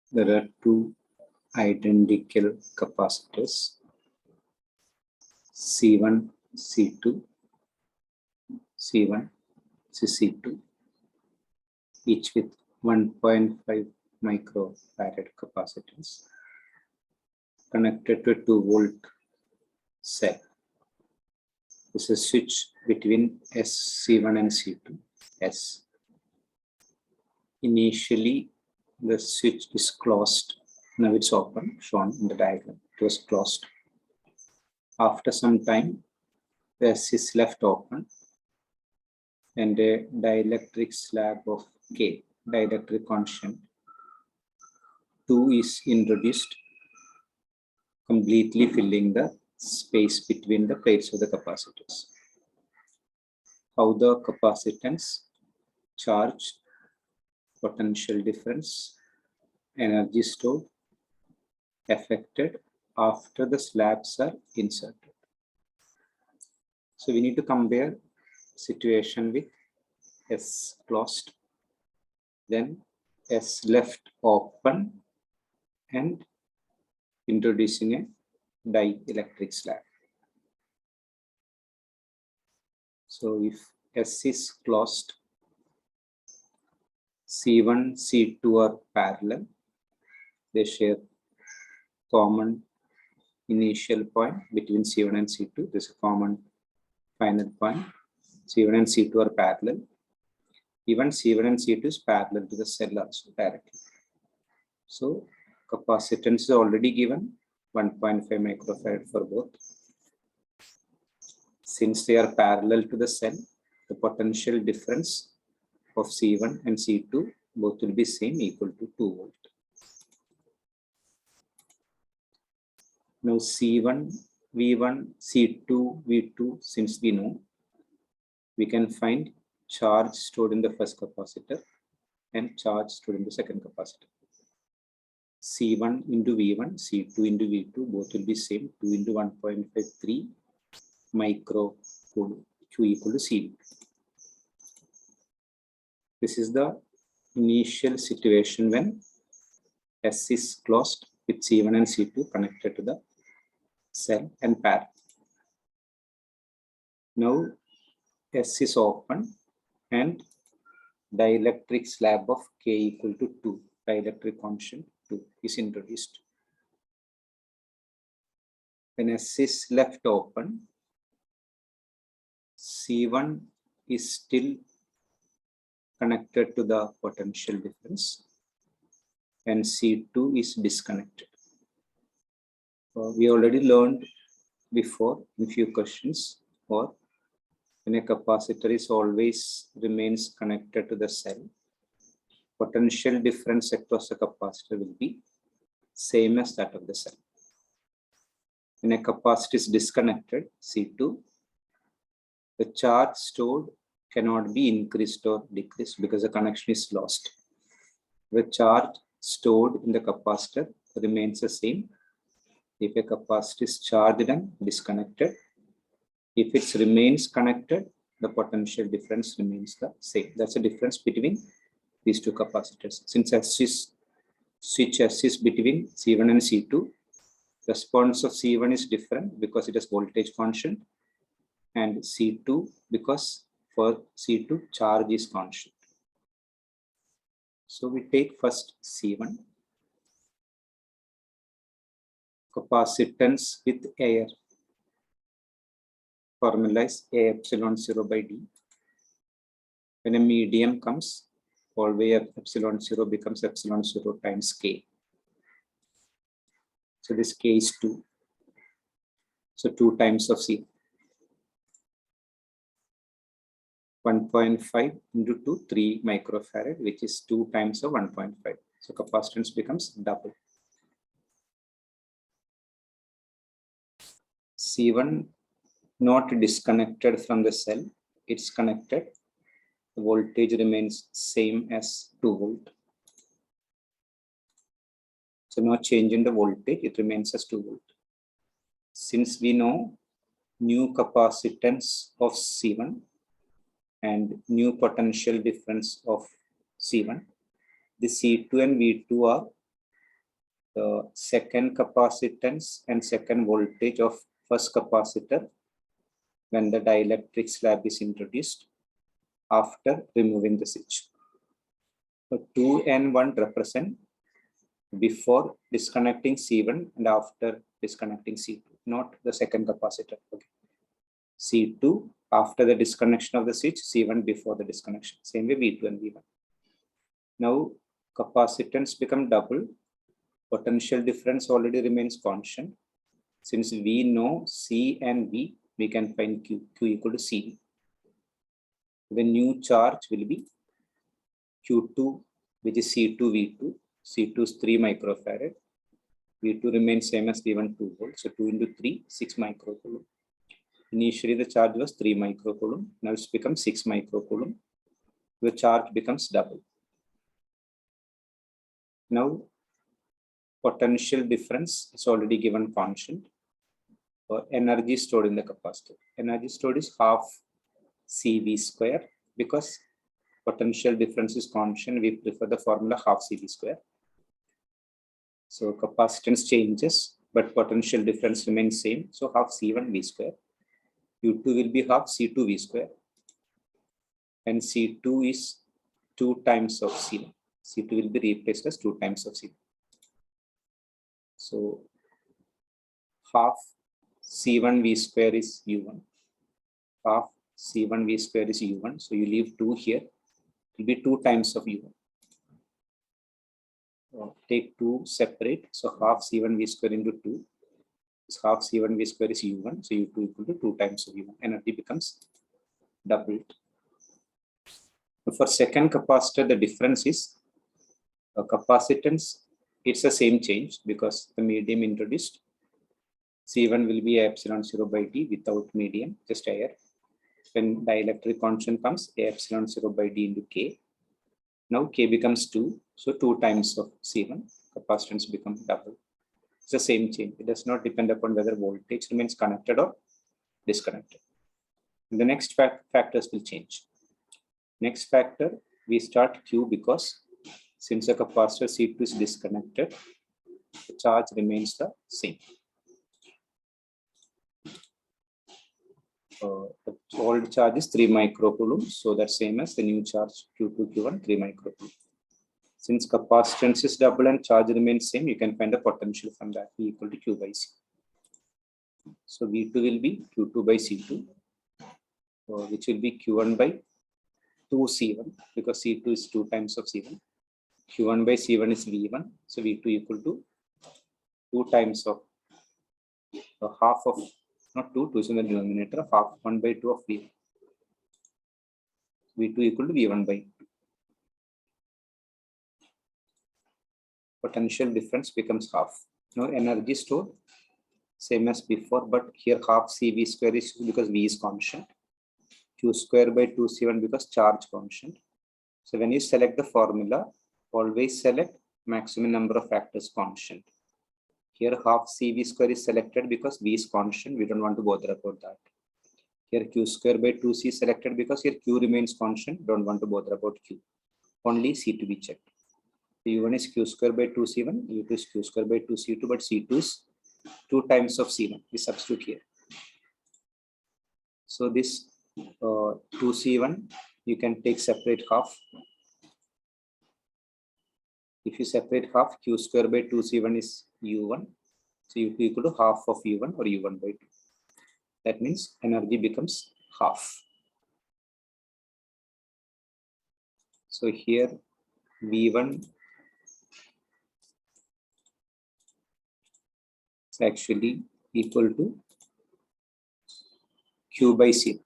There are two identical capacitors, C1, C2, C1, C2, each with 1.5 microfarad capacitance connected to a 2-volt cell. This is a switch between C1 and C2. S. Initially, the switch is closed. Now it's open, shown in the diagram. It was closed. After some time, the S is left open and a dielectric slab of K, dielectric constant, 2 is introduced, completely filling the space between the plates of the capacitors. How the capacitance, charge, potential difference, energy stored, affected after the slabs are inserted. So we need to compare situation with S closed, then S left open and introducing a dielectric slab. So if S is closed, C1, C2 are parallel. They share common initial point between C1 and C2. This is a common final point. C1 and C2 are parallel. Even C1 and C2 is parallel to the cell also directly. So capacitance is already given, 1.5 microfarad for both. Since they are parallel to the cell, the potential difference of C1 and C2 both will be same, equal to 2 volt. Now C1, V1, C2, V2, since we know, we can find charge stored in the first capacitor and charge stored in the second capacitor. C1 into V1, C2 into V2, both will be same, 2 into 1.53 microcoulomb, Q equal to C. This is the initial situation when S is closed with C1 and C2 connected to the cell and parallel. Now S is open and dielectric slab of K equal to 2, dielectric constant 2 is introduced. When S is left open, C1 is still connected to the potential difference and C2 is disconnected. We already learned before in few questions, or when a capacitor is always remains connected to the cell, potential difference across the capacitor will be same as that of the cell. When a capacitor is disconnected, C2, the charge stored cannot be increased or decreased because the connection is lost. The charge stored in the capacitor remains the same. If a capacitor is charged and disconnected, if it remains connected, the potential difference remains the same. That's the difference between these two capacitors. Since switch S is between C1 and C2, response of C1 is different because it is voltage constant, and C2 because for C2 charge is constant. So we take first C1, capacitance with air. Formula is A epsilon 0 by D. When a medium comes, always epsilon 0 becomes epsilon 0 times K. So this K is 2. So 2 times of C. 1.5 into 2, 3 microfarad, which is 2 times of 1.5. So capacitance becomes double. C1 not disconnected from the cell, it's connected. The voltage remains same as 2 volt. So no change in the voltage, it remains as 2 volt. Since we know new capacitance of C1 and new potential difference of C1. The C2 and V2 are the second capacitance and second voltage of first capacitor when the dielectric slab is introduced after removing the switch. So 2 and 1 represent before disconnecting C1 and after disconnecting C2, not the second capacitor. Okay. C2 after the disconnection of the switch, C1 before the disconnection. Same way V2 and V1. Now capacitance become double. Potential difference already remains constant. Since we know C and V, we can find Q equal to C. The new charge will be Q2, which is C2 V2. C2 is 3 microfarad. V2 remains same as V1, 2 volts. So 2 into 3, 6 microcoulomb. Initially, the charge was 3 microcoulomb. Now it's become 6 microcoulomb. The charge becomes double. Now, potential difference is already given constant. Energy stored in the capacitor. Energy stored is half CV square. Because potential difference is constant, we prefer the formula half CV square. So capacitance changes, but potential difference remains same. So half C1 V square. Q2 will be half C2 V square. And C2 is 2 times of C1. C2 will be replaced as 2 times of C1. So half C1 V square is U1. Half C1 V square is U1. So you leave 2 here. It will be 2 times of U1. Take 2 separate. So half C1 V square into 2 is half C1 V square is U1. So U2 equal to 2 times of U1. Energy becomes doubled. For second capacitor, the difference is capacitance. It's the same change because the medium introduced. C1 will be epsilon 0 by D without medium, just air. When dielectric constant comes, epsilon 0 by D into K. Now K becomes 2, so 2 times of C1, capacitance becomes double. It's the same change. It does not depend upon whether voltage remains connected or disconnected. And the next factors will change. Next factor, we start Q because since the capacitor C2 is disconnected, the charge remains the same. The old charge is 3 microcoulomb, so that's same as the new charge Q2, Q1, 3 microcoulomb. Since capacitance is double and charge remains same, you can find the potential from that V equal to Q by C. So V2 will be Q2 by C2, which will be Q1 by 2C1 because C2 is 2 times of C1. Q1 by C1 is V1, so V2 equal to 2 times of half of, not 2, 2 is in the denominator, half 1 by 2 of V1. V2 equal to V1 by 2. Potential difference becomes half. Now energy stored, same as before, but here half CV square is because V is constant. Q square by 2C1 because charge constant. So when you select the formula, always select maximum number of factors constant. Here half CV square is selected because V is constant. We don't want to bother about that. Here Q square by 2C is selected because here Q remains constant. Don't want to bother about Q. Only C to be checked. U1 is Q square by 2C1. U2 is Q square by 2C2. But C2 is 2 times of C1. We substitute here. So this 2C1, you can take separate half. If you separate half, Q square by 2C1 is U1. So U2 equal to half of U1 or U1 by 2. That means energy becomes half. So here V1 is actually equal to Q by C.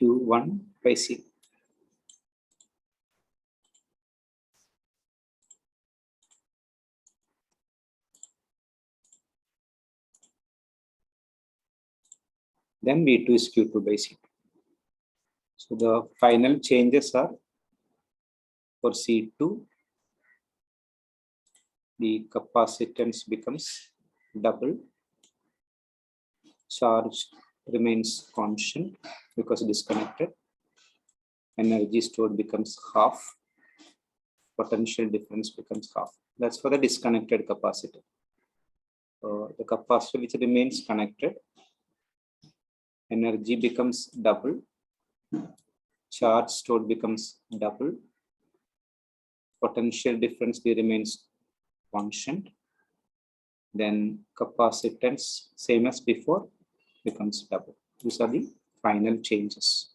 Q1 by C. Then V2 is Q2 by C. So the final changes are for C2, the capacitance becomes double, charge remains constant because disconnected, energy stored becomes half, potential difference becomes half. That's for the disconnected capacitor. The capacitor which remains connected, energy becomes double, charge stored becomes double, potential difference remains constant, then capacitance same as before becomes double. These are the final changes.